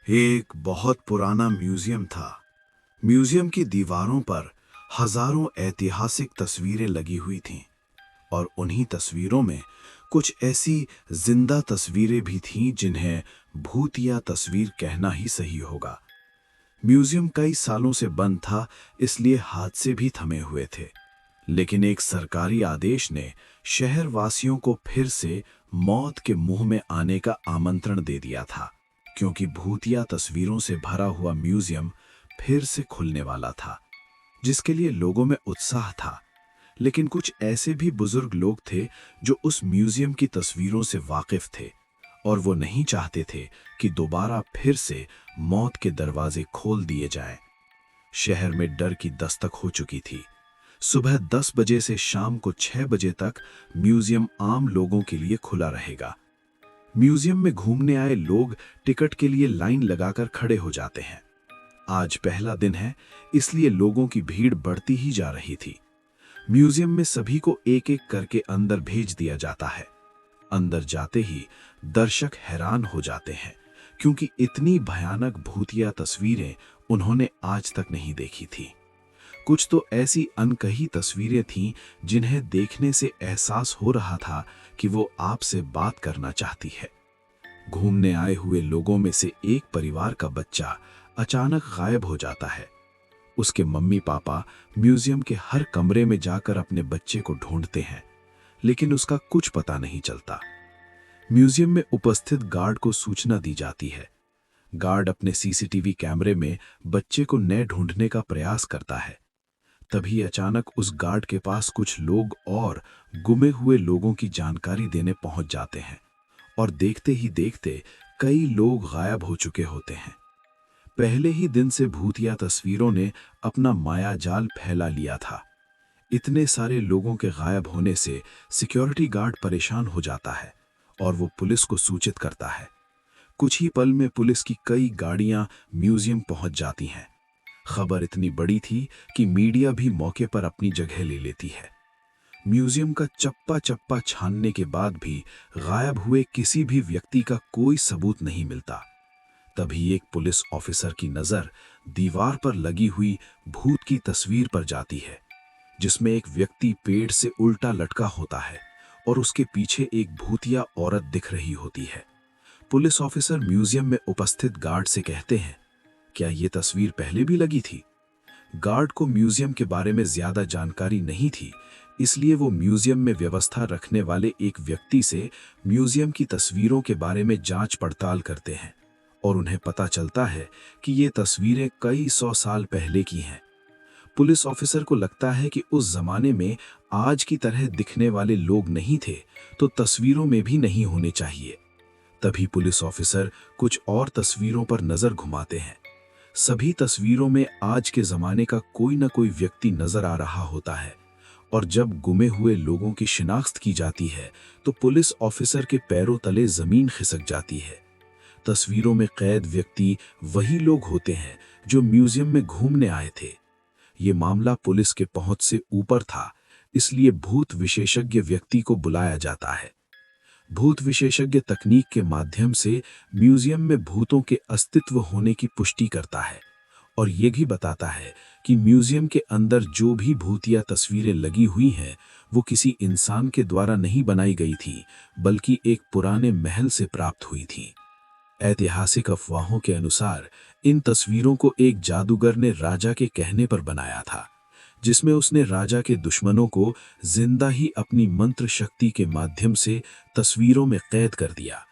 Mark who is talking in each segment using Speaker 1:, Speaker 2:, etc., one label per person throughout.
Speaker 1: एक बहुत पुराना म्यूजियम था। म्यूजियम की दीवारों पर हजारों ऐतिहासिक तस्वीरें लगी हुई थीं और उन्हीं तस्वीरों में कुछ ऐसी जिंदा तस्वीरें भी थीं जिन्हें भूतिया तस्वीर कहना ही सही होगा। म्यूजियम कई सालों से बंद था, इसलिए हादसे भी थमे हुए थे। लेकिन एक सरकारी आदेश ने शहर वासियों को फिर से मौत के मुंह में आने का आमंत्रण दे दिया था, क्योंकि भूतिया तस्वीरों से भरा हुआ म्यूजियम फिर से खुलने वाला था, जिसके लिए लोगों में उत्साह था। लेकिन कुछ ऐसे भी बुजुर्ग लोग थे जो उस म्यूजियम की तस्वीरों से वाकिफ थे और वो नहीं चाहते थे कि दोबारा फिर से मौत के दरवाजे खोल दिए जाएं। शहर में डर की दस्तक हो चुकी थी। सुबह 10 बजे से शाम को 6 बजे तक म्यूजियम आम लोगों के लिए खुला रहेगा। म्यूजियम में घूमने आए लोग टिकट के लिए लाइन लगाकर खड़े हो जाते हैं। आज पहला दिन है, इसलिए लोगों की भीड़ बढ़ती ही जा रही थी। म्यूजियम में सभी को एक एक करके अंदर भेज दिया जाता है। अंदर जाते ही दर्शक हैरान हो जाते हैं, क्योंकि इतनी भयानक भूतिया तस्वीरें उन्होंने आज तक नहीं देखी थी। कुछ तो ऐसी अनकही तस्वीरें थीं जिन्हें देखने से एहसास हो रहा था कि वो आपसे बात करना चाहती है। घूमने आए हुए लोगों में से एक परिवार का बच्चा अचानक गायब हो जाता है। उसके मम्मी पापा म्यूजियम के हर कमरे में जाकर अपने बच्चे को ढूंढते हैं, लेकिन उसका कुछ पता नहीं चलता। म्यूजियम में उपस्थित गार्ड को सूचना दी जाती है। गार्ड अपने सीसीटीवी कैमरे में बच्चे को न ढूंढने का प्रयास करता है। तभी अचानक उस गार्ड के पास कुछ लोग और गुमे हुए लोगों की जानकारी देने पहुंच जाते हैं और देखते ही देखते कई लोग गायब हो चुके होते हैं। पहले ही दिन से भूतिया तस्वीरों ने अपना माया जाल फैला लिया था। इतने सारे लोगों के गायब होने से सिक्योरिटी गार्ड परेशान हो जाता है और वो पुलिस को सूचित करता है। कुछ ही पल में पुलिस की कई गाड़ियां म्यूजियम पहुंच जाती हैं। खबर इतनी बड़ी थी कि मीडिया भी मौके पर अपनी जगह ले लेती है। म्यूजियम का चप्पा चप्पा छानने के बाद भी गायब हुए किसी भी व्यक्ति का कोई सबूत नहीं मिलता। तभी एक पुलिस ऑफिसर की नजर दीवार पर लगी हुई भूत की तस्वीर पर जाती है, जिसमें एक व्यक्ति पेड़ से उल्टा लटका होता है और उसके पीछे एक भूतिया औरत दिख रही होती है। पुलिस ऑफिसर म्यूजियम में उपस्थित गार्ड से कहते हैं, क्या ये तस्वीर पहले भी लगी थी? गार्ड को म्यूजियम के बारे में ज्यादा जानकारी नहीं थी, इसलिए वो म्यूजियम में व्यवस्था रखने वाले एक व्यक्ति से म्यूजियम की तस्वीरों के बारे में जांच पड़ताल करते हैं और उन्हें पता चलता है कि ये तस्वीरें कई 100 साल पहले की हैं। पुलिस ऑफिसर को लगता है कि उस जमाने में आज की तरह दिखने वाले लोग नहीं थे, तो तस्वीरों में भी नहीं होने चाहिए। तभी पुलिस ऑफिसर कुछ और तस्वीरों पर नजर घुमाते हैं। सभी तस्वीरों में आज के जमाने का कोई न कोई व्यक्ति नजर आ रहा होता है और जब गुमे हुए लोगों की शिनाख्त की जाती है तो पुलिस ऑफिसर के पैरों तले जमीन खिसक जाती है। तस्वीरों में कैद व्यक्ति वही लोग होते हैं जो म्यूजियम में घूमने आए थे। ये मामला पुलिस के पहुंच से ऊपर था, इसलिए भूत विशेषज्ञ व्यक्ति को बुलाया जाता है। भूत विशेषज्ञ तकनीक के माध्यम से म्यूजियम में भूतों के अस्तित्व होने की पुष्टि करता है और ये भी बताता है कि म्यूजियम के अंदर जो भी भूतिया तस्वीरें लगी हुई हैं वो किसी इंसान के द्वारा नहीं बनाई गई थी, बल्कि एक पुराने महल से प्राप्त हुई थी। ऐतिहासिक अफवाहों के अनुसार इन तस्वीरों को एक जादूगर ने राजा के कहने पर बनाया था, जिसमें उसने राजा के दुश्मनों को जिंदा ही अपनी मंत्र शक्ति के माध्यम से तस्वीरों में कैद कर दिया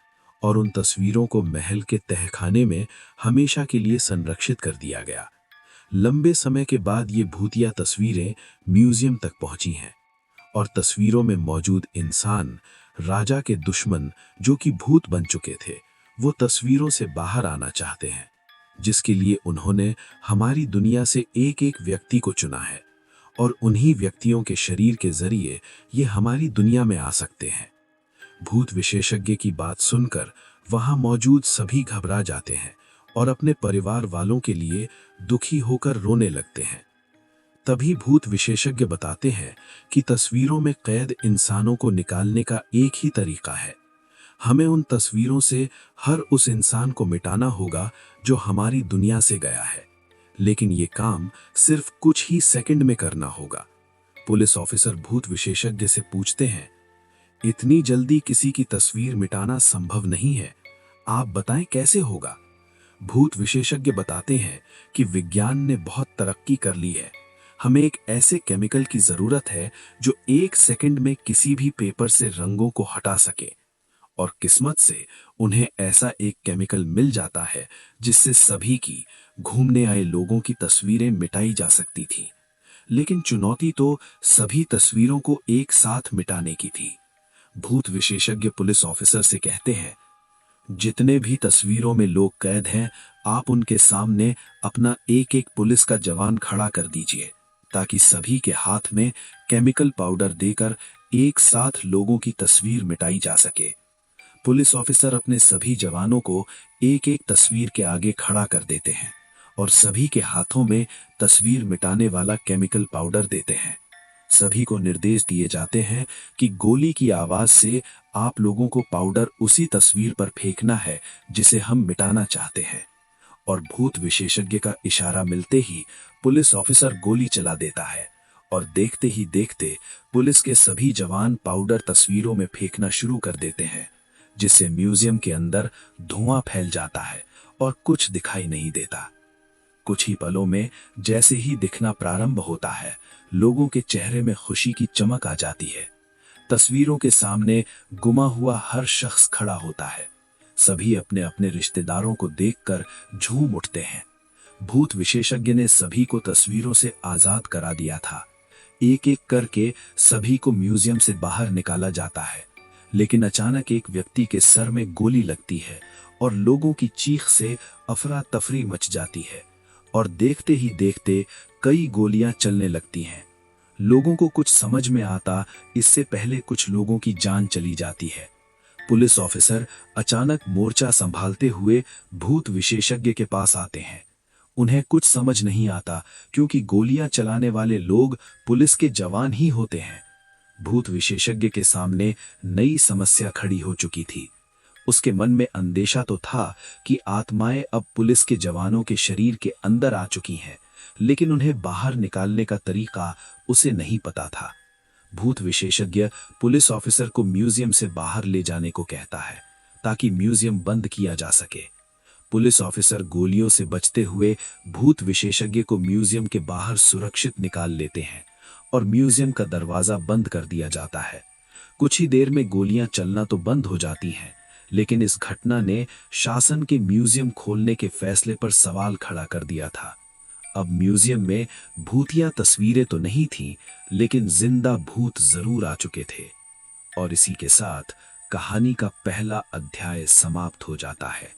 Speaker 1: और उन तस्वीरों को महल के तहखाने में हमेशा के लिए संरक्षित कर दिया गया। लंबे समय के बाद ये भूतिया तस्वीरें म्यूजियम तक पहुंची हैं और तस्वीरों में मौजूद इंसान, राजा के दुश्मन जो कि भूत बन चुके थे, वो तस्वीरों से बाहर आना चाहते हैं, जिसके लिए उन्होंने हमारी दुनिया से एक एक व्यक्ति को चुना है और उन्हीं व्यक्तियों के शरीर के जरिए ये हमारी दुनिया में आ सकते हैं। भूत विशेषज्ञ की बात सुनकर वहां मौजूद सभी घबरा जाते हैं और अपने परिवार वालों के लिए दुखी होकर रोने लगते हैं। तभी भूत विशेषज्ञ बताते हैं कि तस्वीरों में कैद इंसानों को निकालने का एक ही तरीका है। हमें उन तस्वीरों से हर उस इंसान को मिटाना होगा जो हमारी दुनिया से गया है, लेकिन ये काम सिर्फ कुछ ही सेकंड में करना होगा। पुलिस ऑफिसर भूत विशेषज्ञ से पूछते हैं, इतनी जल्दी किसी की तस्वीर मिटाना संभव नहीं है, आप बताएं कैसे होगा। भूत विशेषज्ञ बताते हैं कि विज्ञान ने बहुत तरक्की कर ली है। हमें एक ऐसे केमिकल की जरूरत है जो 1 सेकंड में किसी भी पेपर से रंगों को हटा सके, और किस्मत से उन्हें ऐसा एक केमिकल मिल जाता है जिससे सभी की घूमने आए लोगों की तस्वीरें मिटाई जा सकती थी। लेकिन चुनौती तो सभी तस्वीरों को एक साथ मिटाने की थी। भूत विशेषज्ञ पुलिस ऑफिसर से कहते हैं, जितने भी तस्वीरों में लोग कैद हैं, आप उनके सामने अपना एक एक पुलिस का जवान खड़ा कर दीजिए, ताकि सभी के हाथ में केमिकल पाउडर देकर एक साथ लोगों की तस्वीर मिटाई जा सके। पुलिस ऑफिसर अपने सभी जवानों को एक एक तस्वीर के आगे खड़ा कर देते हैं और सभी के हाथों में तस्वीर मिटाने वाला केमिकल पाउडर देते हैं। सभी को निर्देश दिए जाते हैं कि गोली की आवाज से आप लोगों को पाउडर उसी तस्वीर पर फेंकना है जिसे हम मिटाना चाहते हैं। और भूत विशेषज्ञ का इशारा मिलते ही पुलिस ऑफिसर गोली चला देता है और देखते ही देखते पुलिस के सभी जवान पाउडर तस्वीरों में फेंकना शुरू कर देते हैं, जिससे म्यूजियम के अंदर धुआं फैल जाता है और कुछ दिखाई नहीं देता। कुछ ही पलों में जैसे ही दिखना प्रारंभ होता है, लोगों के चेहरे में खुशी की चमक आ जाती है। तस्वीरों के सामने गुमा हुआ हर शख्स खड़ा होता है। सभी अपने अपने रिश्तेदारों को देखकर झूम उठते हैं। भूत विशेषज्ञ ने सभी को तस्वीरों से आजाद करा दिया था। एक एक करके सभी को म्यूजियम से बाहर निकाला जाता है, लेकिन अचानक एक व्यक्ति के सर में गोली लगती है और लोगों की चीख से अफरा तफरी मच जाती है और देखते ही देखते कई गोलियां चलने लगती हैं। लोगों को कुछ समझ में आता इससे पहले कुछ लोगों की जान चली जाती है। पुलिस ऑफिसर अचानक मोर्चा संभालते हुए भूत विशेषज्ञ के पास आते हैं। उन्हें कुछ समझ नहीं आता क्योंकि गोलियां चलाने वाले लोग पुलिस के जवान ही होते हैं। भूत विशेषज्ञ के सामने नई समस्या खड़ी हो चुकी थी। उसके मन में अंदेशा तो था कि आत्माएं अब पुलिस के जवानों के शरीर के अंदर आ चुकी हैं, लेकिन उन्हें बाहर निकालने का तरीका उसे नहीं पता था। भूत विशेषज्ञ पुलिस ऑफिसर को म्यूजियम से बाहर ले जाने को कहता है ताकि म्यूजियम बंद किया जा सके। पुलिस ऑफिसर गोलियों से बचते हुए भूत विशेषज्ञ को म्यूजियम के बाहर सुरक्षित निकाल लेते हैं और म्यूजियम का दरवाजा बंद कर दिया जाता है। कुछ ही देर में गोलियां चलना तो बंद हो जाती हैं, लेकिन इस घटना ने शासन के म्यूजियम खोलने के फैसले पर सवाल खड़ा कर दिया था। अब म्यूजियम में भूतिया तस्वीरें तो नहीं थीं, लेकिन जिंदा भूत जरूर आ चुके थे। और इसी के साथ कहानी का पहला अध्याय समाप्त हो जाता है।